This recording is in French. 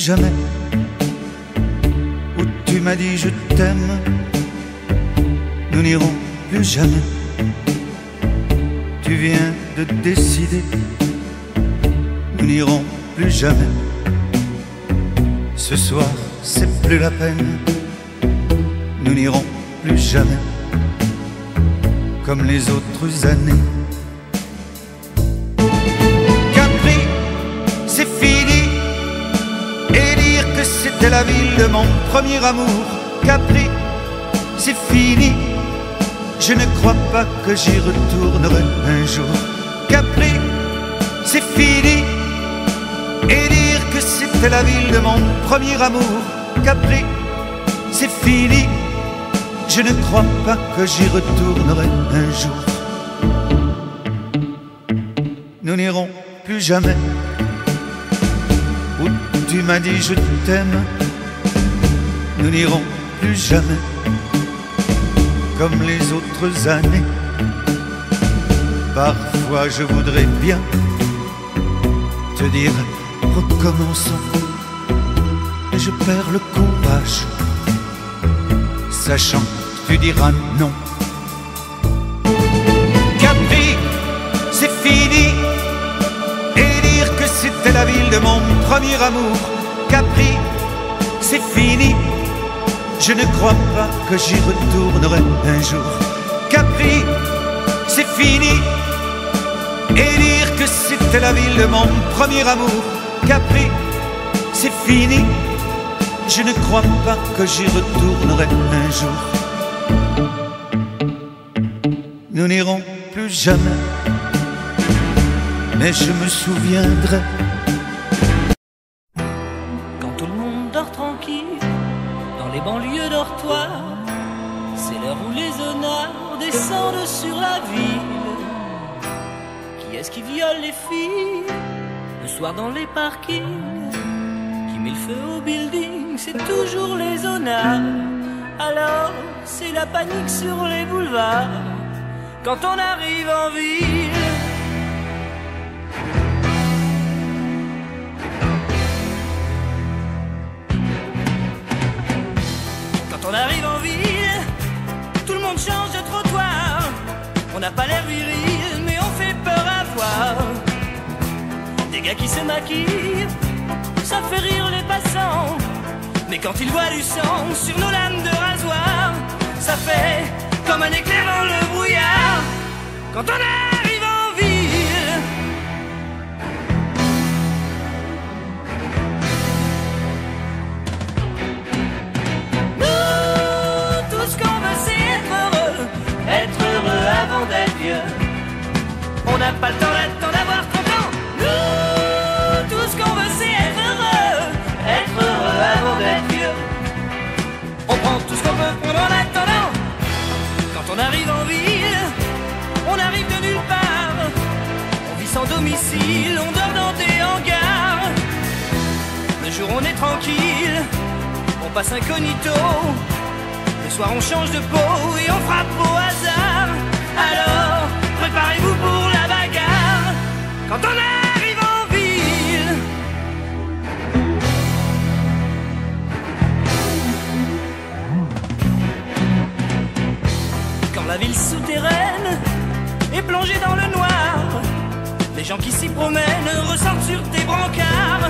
jamais, où tu m'as dit je t'aime. Nous n'irons plus jamais. Tu viens de décider, nous n'irons plus jamais. Ce soir, c'est plus la peine, nous n'irons plus jamais, comme les autres années. Capri, c'est fini, et dire que c'était la ville de mon premier amour. Capri, c'est fini, je ne crois pas que j'y retournerai un jour. Capri, c'est fini, et dire que c'était la ville de mon premier amour. Capri, c'est fini, je ne crois pas que j'y retournerai un jour. Nous n'irons plus jamais, où tu m'as dit je t'aime. Nous n'irons plus jamais, comme les autres années. Parfois je voudrais bien te dire recommençons, et je perds le courage, sachant que tu diras non. Capri, c'est fini, et dire que c'était la ville de mon premier amour. Capri, c'est fini, je ne crois pas que j'y retournerai un jour. Capri, c'est fini, et dire que c'était la ville de mon premier amour. Capri, c'est fini, je ne crois pas que j'y retournerai un jour. Nous n'irons plus jamais, mais je me souviendrai. Quand tout le monde dort tranquille dans les banlieues dortoirs, c'est l'heure où les honneurs descendent sur la ville. Qui est-ce qui viole les filles le soir dans les parkings? Qui met le feu au building? C'est toujours les honneurs. Alors c'est la panique sur les boulevards quand on arrive en ville. Quand on arrive en ville, tout le monde change de trottoir. On n'a pas l'air viril, mais on fait peur à voir. Des gars qui se maquillent, ça fait rire les passants. Mais quand ils voient du sang sur nos lames de rasoir, ça fait comme un éclair dans le brouillard. Quand on arrive en ville, nous, tout ce qu'on veut c'est être heureux avant d'être vieux. On n'a pas le temps d'attendre d'avoir 30 ans. Nous, tout ce qu'on veut c'est être heureux avant d'être vieux. On prend tout ce qu'on peut prendre en attendant. Quand on arrive en ville, on arrive de nulle part. On vit sans domicile, on dort dans des hangars. Le jour on est tranquille, on passe incognito. Le soir on change de peau et on frappe au hasard. Alors préparez-vous pour la bagarre. Quand on arrive en ville, quand la ville souterraine est plongée dans le noir, les gens qui s'y promènent ressortent sur des brancards.